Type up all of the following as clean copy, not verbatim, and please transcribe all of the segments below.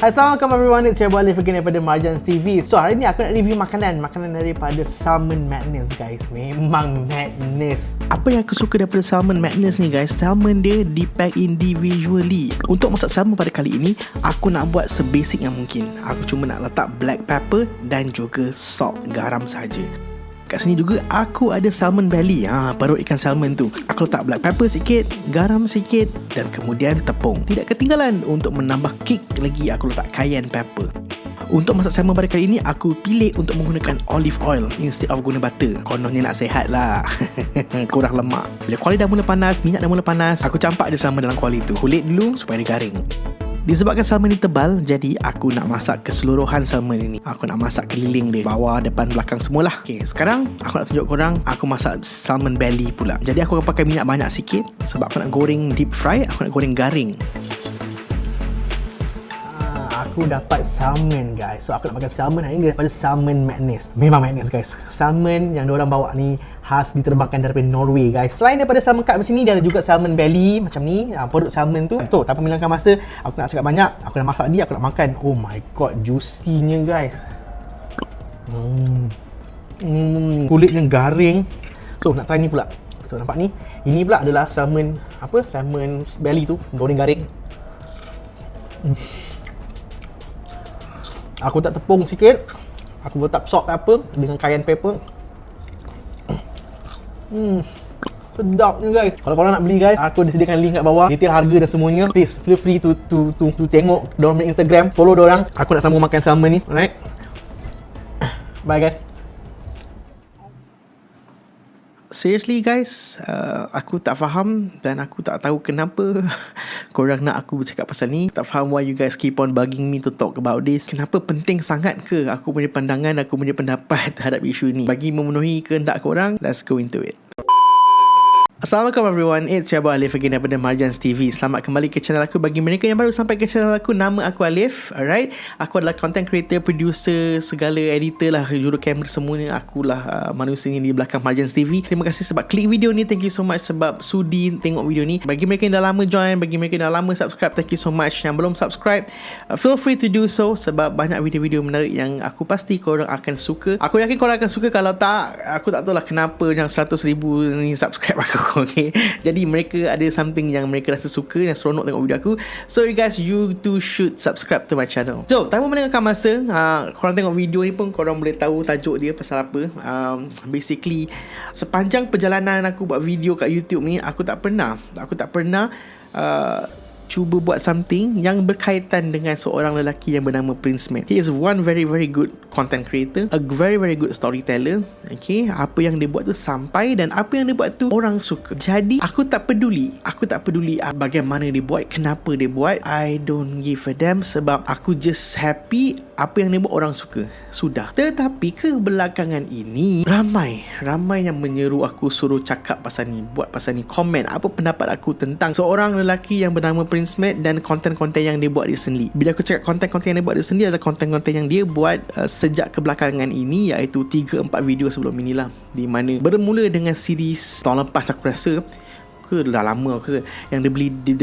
Assalamualaikum everyone, it's your boy Alif again daripada Marjans TV. So hari ni aku nak review makanan daripada Salmon Madness guys. Memang madness. Apa yang aku suka daripada Salmon Madness ni guys, salmon dia dipack individually. Untuk masak salmon pada kali ini, aku nak buat sebasic yang mungkin. Aku cuma nak letak black pepper dan juga salt, garam saja. Kat sini juga aku ada salmon belly, perut ikan salmon tu. Aku letak black pepper sikit, garam sikit dan kemudian tepung. Tidak ketinggalan untuk menambah kick lagi, aku letak cayenne pepper. Untuk masak salmon pada kali ini, aku pilih untuk menggunakan olive oil instead of guna butter. Kononnya nak sehat lah. Kurang lemak. Bila kuali dah mula panas, minyak dah mula panas, aku campak dia salmon dalam kuali tu. Kulit dulu supaya dia garing. Disebabkan salmon ni tebal, jadi aku nak masak keseluruhan salmon ini. Aku nak masak keliling dia, bawah, depan, belakang semualah. Okay, sekarang aku nak tunjuk korang aku masak salmon belly pula. Jadi aku akan pakai minyak banyak sikit sebab aku nak goreng deep fry, aku nak goreng garing. Aku dapat salmon guys. So aku nak makan salmon hari ni daripada Salmon Madness. Memang madness guys. Salmon yang diorang bawa ni khas diterbangkan daripada Norway guys. Selain daripada salmon cut macam ni, dia ada juga salmon belly macam ni, perut salmon tu. So tanpa melangkan masa, aku nak cakap banyak, aku nak masak dia, aku nak makan. Oh my god, juicy-nya guys. Kulitnya garing. So nak try ni pula. So nampak ni, ini pula adalah salmon salmon belly tu, goreng garing. Aku letak tepung sikit. Aku letak salt pepper dengan cayenne pepper. Sedapnya guys. Kalau korang nak beli guys, aku disediakan link kat bawah, detail harga dan semuanya. Please feel free to tengok dorang punya Instagram, follow dorang. Aku nak sambung makan salmon ni. Alright. Bye guys. Seriously guys, aku tak faham dan aku tak tahu kenapa korang nak aku bercakap pasal ni. Tak faham why you guys keep on bugging me to talk about this. Kenapa penting sangat ke aku punya pandangan, aku punya pendapat terhadap isu ni? Bagi memenuhi kehendak korang, let's go into it. Assalamualaikum everyone, it's your boy Alif again daripada Marjans TV. Selamat kembali ke channel aku. Bagi mereka yang baru sampai ke channel aku, nama aku Alif. Alright, aku adalah content creator, producer, segala editor lah, juru kamera semuanya. Akulah manusia ni di belakang Marjans TV. Terima kasih sebab klik video ni. Thank you so much sebab sudi tengok video ni. Bagi mereka yang dah lama join, bagi mereka yang dah lama subscribe, thank you so much. Yang belum subscribe, feel free to do so sebab banyak video-video menarik yang aku pasti korang akan suka. Aku yakin korang akan suka. Kalau tak, aku tak tahulah kenapa yang 100,000 ni subscribe aku. Okay, jadi mereka ada something yang mereka rasa suka, yang seronok tengok video aku. So you guys, you too should subscribe to my channel. So tanpa melengahkan masa, korang tengok video ni pun korang boleh tahu tajuk dia pasal apa. Basically, sepanjang perjalanan aku buat video kat YouTube ni, aku tak pernah cuba buat something yang berkaitan dengan seorang lelaki yang bernama Prince Matt. He is one very very good content creator, a very very good storyteller. Okay, apa yang dia buat tu sampai, dan apa yang dia buat tu orang suka. Jadi aku tak peduli bagaimana dia buat, kenapa dia buat, I don't give a damn, sebab aku just happy apa yang dia buat orang suka. Sudah. Tetapi kebelakangan ini ramai yang menyeru aku suruh cakap pasal ni, buat pasal ni, komen apa pendapat aku tentang seorang lelaki yang bernama Prince Matt dan konten-konten yang dia buat recently. Bila aku cakap konten-konten yang dia buat recently, adalah konten-konten yang dia buat sejak kebelakangan ini, iaitu 3-4 video sebelum inilah, di mana bermula dengan series tahun lepas aku rasa, dah lama aku rasa, yang dia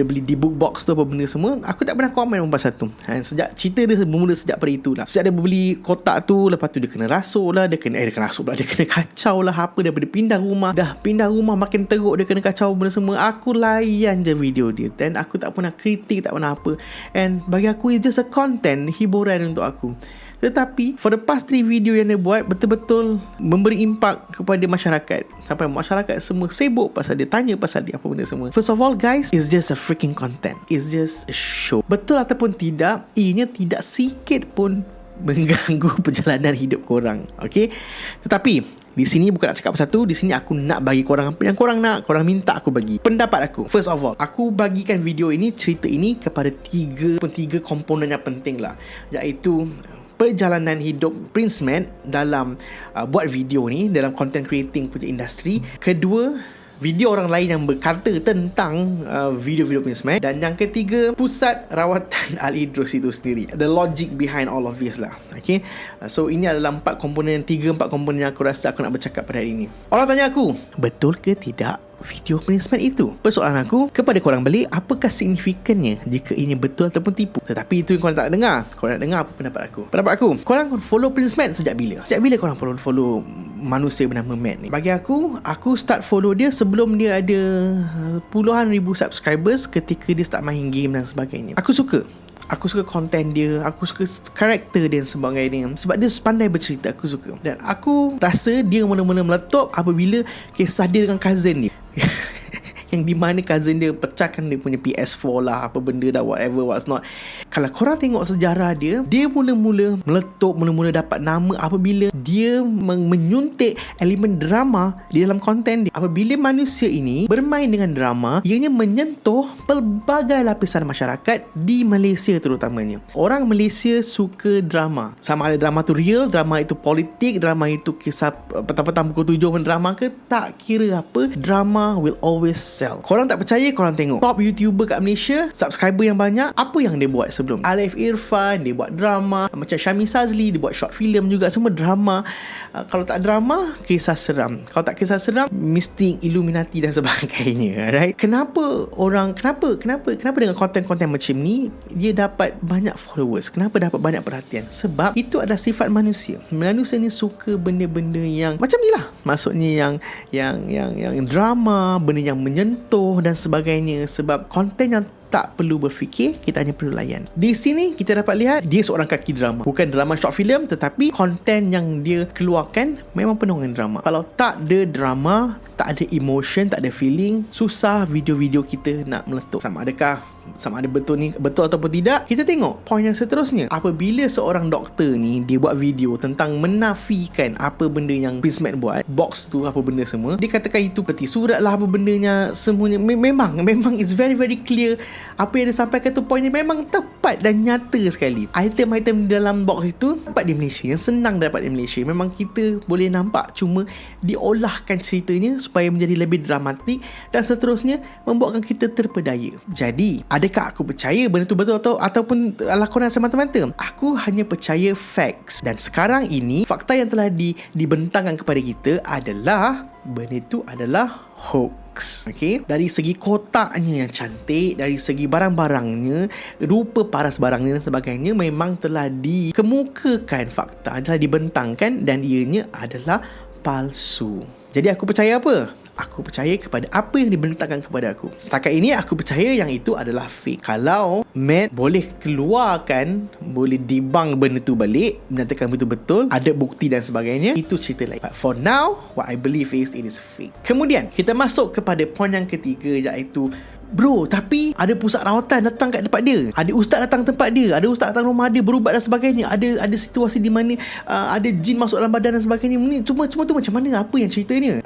beli di book box tu apa benda semua. Aku tak pernah komen pasal tu. Sejak cerita dia bermula sejak pada itulah. Sejak dia beli kotak tu, lepas tu dia kena rasuk lah, dia kena kacau lah apa, daripada pindah rumah makin teruk, dia kena kacau benda semua. Aku layan je video dia dan aku tak pernah kritik, tak pernah apa. And bagi aku, it's just a content, hiburan untuk aku. Tetapi for the past 3 video yang dia buat betul-betul memberi impak kepada masyarakat, sampai masyarakat semua sibuk pasal dia, tanya pasal dia apa benda semua. First of all guys, it's just a freaking content, it's just a show. Betul ataupun tidak, ianya tidak sikit pun mengganggu perjalanan hidup korang. Okay, tetapi di sini bukan nak cakap pasal tu. Di sini aku nak bagi korang apa yang korang nak, korang minta aku bagi pendapat aku. First of all, aku bagikan video ini, cerita ini kepada tiga komponen yang penting lah, iaitu perjalanan hidup Prince Matt dalam buat video ni, dalam content creating punya industri. Kedua, video orang lain yang berkata tentang video-video Prince Matt. Dan yang ketiga, pusat rawatan Al-Idrus itu sendiri, the logic behind all of this lah. Okay, so ini adalah 4 komponen yang aku rasa aku nak bercakap pada hari ini. Orang tanya aku, betul ke tidak video Prince Matt itu? Persoalan aku kepada korang balik, apakah signifikannya jika ini betul ataupun tipu? Tetapi itu yang korang tak dengar. Korang nak dengar apa pendapat aku. Korang follow Prince Matt sejak bila? Sejak bila korang follow manusia bernama Matt ni? Bagi aku start follow dia sebelum dia ada puluhan ribu subscribers, ketika dia start main game dan sebagainya. Aku suka konten dia, aku suka karakter dia dan sebagainya, sebab dia pandai bercerita. Aku suka. Dan aku rasa dia mula-mula meletup apabila kisah dia dengan cousin dia yang di mana cousin dia pecahkan dia punya PS4 lah, apa benda dah, whatever what's not. Kalau korang tengok sejarah dia mula-mula meletup, mula-mula dapat nama apabila dia menyuntik elemen drama di dalam konten dia. Apabila manusia ini bermain dengan drama, ianya menyentuh pelbagai lapisan masyarakat di Malaysia terutamanya. Orang Malaysia suka drama. Sama ada drama tu real, drama itu politik, drama itu kisah petang-petang pukul 7 drama ke, tak kira apa, drama will always sell. Korang tak percaya, korang tengok top YouTuber kat Malaysia, subscriber yang banyak, apa yang dia buat sebelum? Alif Irfan, dia buat drama. Macam Syami Sazli, dia buat short film juga, semua drama. Kalau tak drama, kisah seram. Kalau tak kisah seram, mistik, Illuminati dan sebagainya. Right? Kenapa dengan konten-konten macam ni dia dapat banyak followers? Kenapa dapat banyak perhatian? Sebab itu adalah sifat manusia. Manusia ni suka benda-benda yang macam ni lah. Maksudnya yang drama, benda yang menyentuh dan sebagainya. Sebab konten yang tak perlu berfikir, kita hanya perlu layan. Di sini kita dapat lihat dia seorang kaki drama. Bukan drama short film, tetapi konten yang dia keluarkan memang penuh dengan drama. Kalau tak ada drama, tak ada emotion, tak ada feeling, susah video-video kita nak meletup. Sama ada betul ataupun tidak. Kita tengok poin yang seterusnya. Apabila seorang doktor ni dia buat video tentang menafikan apa benda yang Prince Matt buat, box tu apa benda semua, dia katakan itu peti surat lah, apa bendanya semuanya. Memang it's very very clear. Apa yang dia sampaikan tu, poinnya memang tepat dan nyata sekali. Item-item di dalam box itu dapat di Malaysia, yang senang dapat di Malaysia. Memang kita boleh nampak, cuma diolahkan ceritanya supaya menjadi lebih dramatik dan seterusnya, membuatkan kita terpedaya. Jadi, adakah aku percaya benda tu betul ataupun lakonan semata-mata? Aku hanya percaya facts. Dan sekarang ini, fakta yang telah dibentangkan kepada kita adalah benda itu adalah hoax. Okay? Dari segi kotaknya yang cantik, dari segi barang-barangnya, rupa paras barangnya dan sebagainya, memang telah dikemukakan fakta, telah dibentangkan dan ianya adalah palsu. Jadi aku percaya apa? Aku percaya kepada apa yang dibentangkan kepada aku. Setakat ini aku percaya yang itu adalah fake. Kalau Matt boleh keluarkan, boleh debunk benda tu balik, menyatakan betul-betul ada bukti dan sebagainya, itu cerita lain. But for now, what I believe is it is fake. Kemudian kita masuk kepada poin yang ketiga, iaitu bro, tapi ada pusat rawatan datang kat tempat dia, ada ustaz datang tempat dia, ada ustaz datang rumah dia berubat dan sebagainya, ada situasi di mana ada jin masuk dalam badan dan sebagainya. Ni cuma tu macam mana, apa yang ceritanya?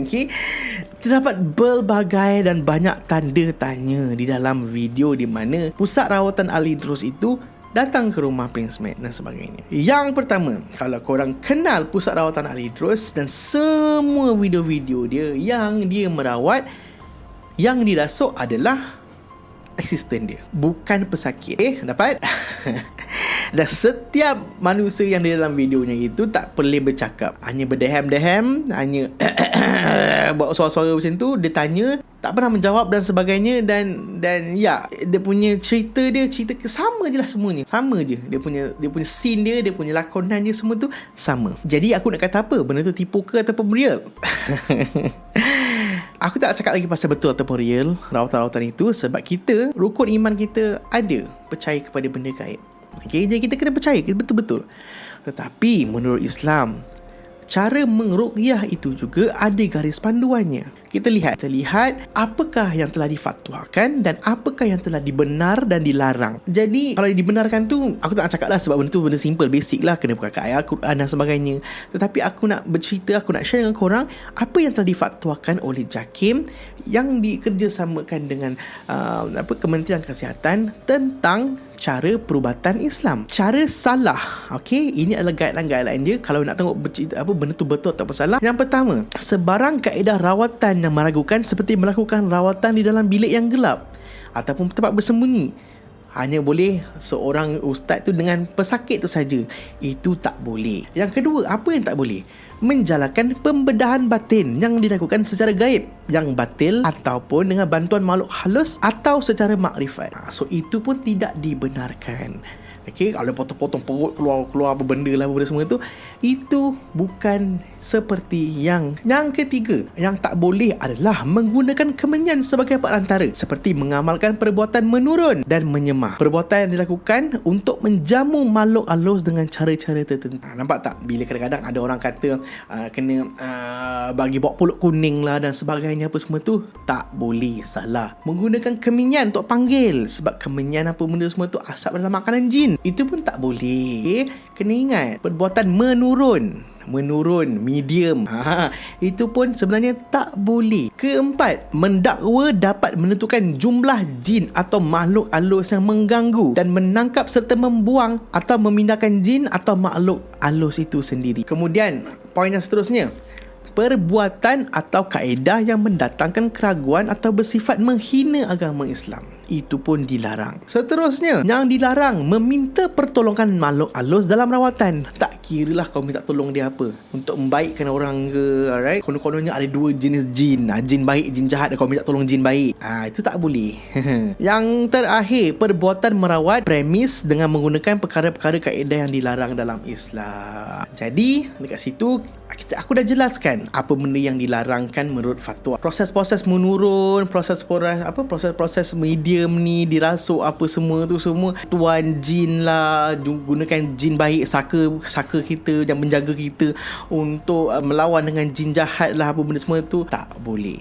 Okay, terdapat berbagai dan banyak tanda tanya di dalam video di mana pusat rawatan Al-Idrus itu datang ke rumah Prince Matt dan sebagainya. Yang pertama, kalau korang kenal pusat rawatan Al-Idrus dan semua video-video dia yang dia merawat, yang dirasuk adalah asisten dia, bukan pesakit. Dapat? Dan setiap manusia yang di dalam videonya itu tak perlu bercakap, hanya berdehem-dehem, hanya buat suara-suara macam tu. Dia tanya, tak pernah menjawab dan sebagainya. Dan ya, dia punya cerita sama je lah semuanya. Sama je. Dia punya scene dia punya lakonan dia, semua tu sama. Jadi aku nak kata apa? Benda tu tipu ke ataupun real? Aku tak cakap lagi pasal betul ataupun real rawatan-rawatan itu, sebab kita, rukun iman kita ada percaya kepada benda gaib. Okay, jadi kita kena percaya betul-betul. Tetapi menurut Islam, cara mengruqyah itu juga ada garis panduannya. Kita lihat apakah yang telah difatwakan dan apakah yang telah dibenar dan dilarang. Jadi kalau dibenarkan tu, aku tak nak cakap lah, sebab benda tu benda simple, basic lah, kena buka kat ayat Al-Quran dan sebagainya. Tetapi aku nak bercerita, aku nak share dengan korang apa yang telah difatwakan oleh JAKIM yang dikerjasamakan dengan Kementerian Kesihatan tentang cara perubatan Islam. Cara salah. Okay, ini adalah guideline dia. Kalau nak tengok benda tu betul atau salah, yang pertama, sebarang kaedah rawatan yang meragukan seperti melakukan rawatan di dalam bilik yang gelap ataupun tempat bersembunyi. Hanya boleh seorang ustaz tu dengan pesakit tu saja. Itu tak boleh. Yang kedua, apa yang tak boleh? Menjalankan pembedahan batin yang dilakukan secara gaib, yang batil ataupun dengan bantuan makhluk halus atau secara makrifat. So itu pun tidak dibenarkan. Okey, kalau potong-potong perut keluar apa benda lah, apa benda semua tu, itu bukan seperti yang ketiga. Yang tak boleh adalah menggunakan kemenyan sebagai perantara, seperti mengamalkan perbuatan menurun dan menyemah. Perbuatan yang dilakukan untuk menjamu makhluk halus dengan cara-cara tertentu. Nampak tak? Bila kadang-kadang ada orang kata kena bagi bawa pulut kuning lah dan sebagainya apa semua tu, tak boleh, salah. Menggunakan kemenyan untuk panggil, sebab kemenyan apa benda semua tu asap dalam makanan jin. Itu pun tak boleh. Kena ingat, perbuatan menurun, medium, itu pun sebenarnya tak boleh. Keempat, mendakwa dapat menentukan jumlah jin atau makhluk halus yang mengganggu dan menangkap serta membuang atau memindahkan jin atau makhluk halus itu sendiri. Kemudian, poin yang seterusnya, perbuatan atau kaedah yang mendatangkan keraguan atau bersifat menghina agama Islam. Itu pun dilarang. Seterusnya, yang dilarang meminta pertolongan makhluk halus dalam rawatan. Tak kiralah kau minta tolong dia apa, untuk membaikkan orang ke, alright? Konon-kononnya ada dua jenis jin, jin baik, jin jahat. Kau minta tolong jin baik, itu tak boleh. Yang terakhir, perbuatan merawat premis dengan menggunakan perkara-perkara kaedah yang dilarang dalam Islam. Jadi dekat situ aku dah jelaskan apa benda yang dilarangkan menurut fatwa. Proses-proses menurun, proses-proses medium ni, dirasuk apa semua tu semua, tuan jin lah, gunakan jin baik, saka kita yang menjaga kita untuk melawan dengan jin jahat lah, apa benda semua tu tak boleh.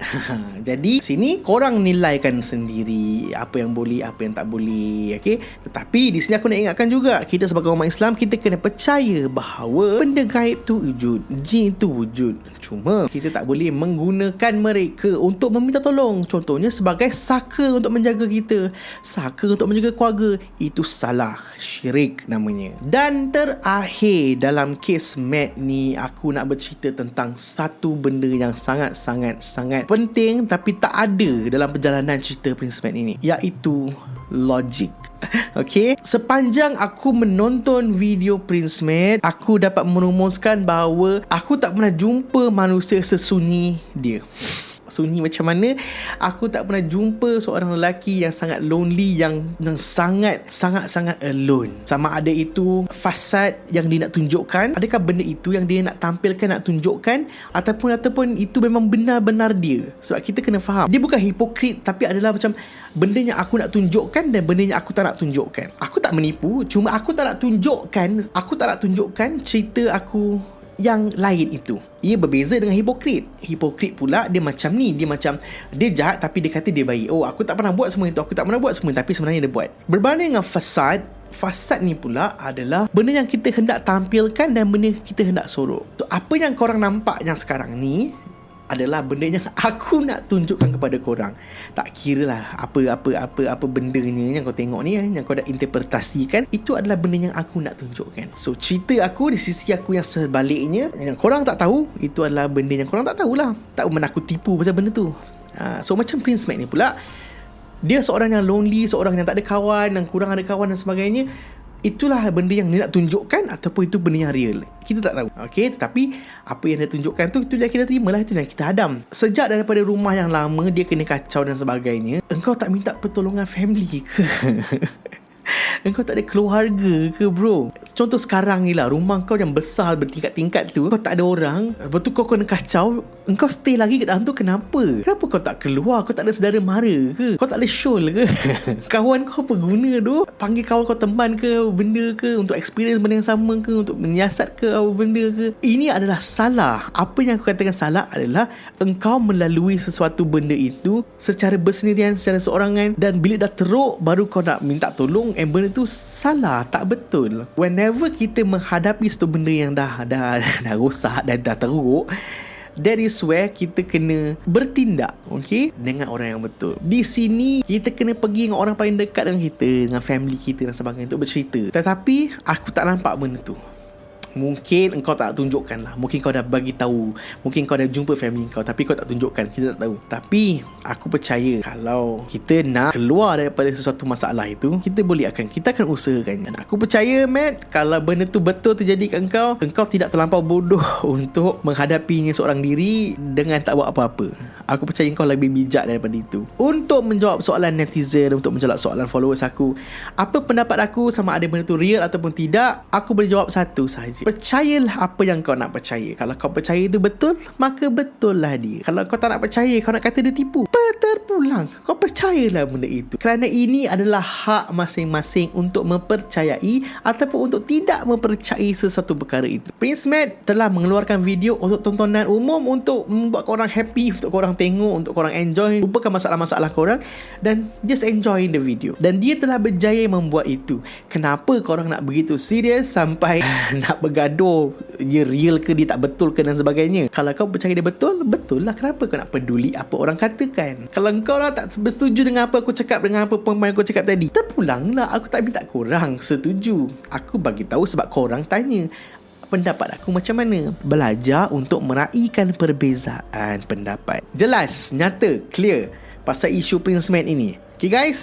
Jadi sini korang nilaikan sendiri apa yang boleh, apa yang tak boleh. Okay? Tetapi di sini aku nak ingatkan juga, kita sebagai umat Islam, kita kena percaya bahawa benda gaib tu wujud, jin tu wujud. Cuma kita tak boleh menggunakan mereka untuk meminta tolong. Contohnya sebagai saka untuk menjaga kita, saka untuk menjaga keluarga. Itu salah, syirik namanya. Dan terakhir dalam kes Matt ni, aku nak bercerita tentang satu benda yang sangat-sangat penting tapi tak ada dalam perjalanan cerita Prince Matt ini, iaitu logik. Okay, sepanjang aku menonton video Prince Matt, aku dapat merumuskan bahawa aku tak pernah jumpa manusia sesunyi dia. Sunyi macam mana? Aku tak pernah jumpa seorang lelaki yang sangat lonely, yang sangat alone. Sama ada itu fasad yang dia nak tunjukkan, adakah benda itu yang dia nak tampilkan, nak tunjukkan, ataupun itu memang benar-benar dia. Sebab kita kena faham, dia bukan hipokrit, tapi adalah macam benda yang aku nak tunjukkan dan benda yang aku tak nak tunjukkan. Aku tak menipu, cuma aku tak nak tunjukkan cerita aku yang lain itu. Ia berbeza dengan hipokrit. Hipokrit pula dia macam ni, dia jahat tapi dia kata dia baik. Oh, aku tak pernah buat semua itu, tapi sebenarnya dia buat. Berbanding dengan fasad ni pula adalah benda yang kita hendak tampilkan dan benda yang kita hendak sorok. So, apa yang korang nampak yang sekarang ni adalah benda yang aku nak tunjukkan kepada korang. Tak kira lah apa bendanya yang kau tengok ni, yang kau dah interpretasikan, itu adalah benda yang aku nak tunjukkan. So cerita aku di sisi aku yang sebaliknya, yang korang tak tahu, itu adalah benda yang korang tak tahulah. Tak mana aku tipu pasal benda tu. So macam Prince Matt ni pula, dia seorang yang lonely, seorang yang tak ada kawan, yang kurang ada kawan dan sebagainya. Itulah benda yang dia nak tunjukkan, ataupun itu benda yang real, kita tak tahu. Okay, tetapi apa yang dia tunjukkan tu, itu yang kita terimalah, itu yang kita hadam. Sejak daripada rumah yang lama dia kena kacau dan sebagainya, engkau tak minta pertolongan family ke? Engkau tak ada keluarga ke bro? Contoh sekarang ni lah, rumah kau yang besar bertingkat-tingkat tu, kau tak ada orang, lepas tu kau kena kacau, engkau stay lagi kat dalam tu. Kenapa kau tak keluar? Kau tak ada saudara mara ke? Kau tak ada syol ke? Kawan kau apa guna tu? Panggil kawan kau teman ke, benda ke, untuk experience benda yang sama ke, untuk menyiasat ke, apa benda ke? Ini adalah salah. Apa yang aku katakan salah adalah engkau melalui sesuatu benda itu secara bersendirian, secara seorangan, dan bila dah teruk baru kau nak minta tolong. Benda tu salah, tak betul. Whenever kita menghadapi satu benda yang dah rosak, dah teruk, that is where kita kena bertindak, okay, dengan orang yang betul. Di sini kita kena pergi dengan orang paling dekat dengan kita, dengan family kita dan sebagainya, untuk bercerita. Tetapi aku tak nampak benda tu. Mungkin engkau tak tunjukkan lah, mungkin kau dah bagi tahu, mungkin kau dah jumpa family kau, tapi kau tak tunjukkan, kita tak tahu. Tapi aku percaya kalau kita nak keluar daripada sesuatu masalah itu, kita akan usahakannya. Dan aku percaya, Matt, kalau benda tu betul terjadi kat engkau tidak terlampau bodoh untuk menghadapinya seorang diri dengan tak buat apa-apa. Aku percaya kau lebih bijak daripada itu. Untuk menjawab soalan netizen, untuk menjawab soalan followers aku, apa pendapat aku sama ada benda tu real ataupun tidak, aku boleh jawab satu sahaja. Percayalah apa yang kau nak percaya. Kalau kau percaya itu betul, maka betul lah dia. Kalau kau tak nak percaya, kau nak kata dia tipu, terpulang, kau percayalah benda itu. Kerana ini adalah hak masing-masing untuk mempercayai ataupun untuk tidak mempercayai sesuatu perkara itu. Prince Matt telah mengeluarkan video untuk tontonan umum, untuk membuat korang happy, untuk korang tengok, untuk korang enjoy, lupakan masalah-masalah korang dan just enjoy the video. Dan dia telah berjaya membuat itu. Kenapa korang nak begitu serius sampai nak bergaduh, dia real ke, dia tak betul ke dan sebagainya? Kalau kau percaya dia betul, betul lah. Kenapa kau nak peduli apa orang katakan? Kalau kau lah tak bersetuju dengan apa aku cakap, dengan apa pemain aku cakap tadi, terpulanglah. Aku tak minta korang setuju. Aku bagi tahu sebab korang tanya pendapat aku macam mana. Belajar untuk meraihkan perbezaan pendapat. Jelas, nyata, clear pasal isu Prince Matt ini. Okay guys,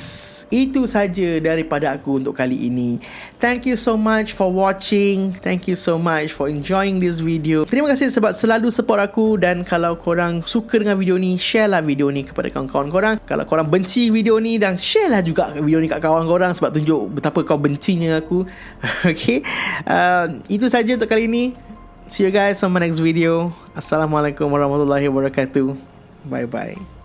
itu saja daripada aku untuk kali ini. Thank you so much for watching. Thank you so much for enjoying this video. Terima kasih sebab selalu support aku. Dan kalau korang suka dengan video ni, share lah video ni kepada kawan-kawan korang. Kalau korang benci video ni, dan share lah juga video ni kat kawan korang, sebab tunjuk betapa kau bencinya aku. Okay, itu saja untuk kali ini. See you guys on my next video. Assalamualaikum warahmatullahi wabarakatuh. Bye bye.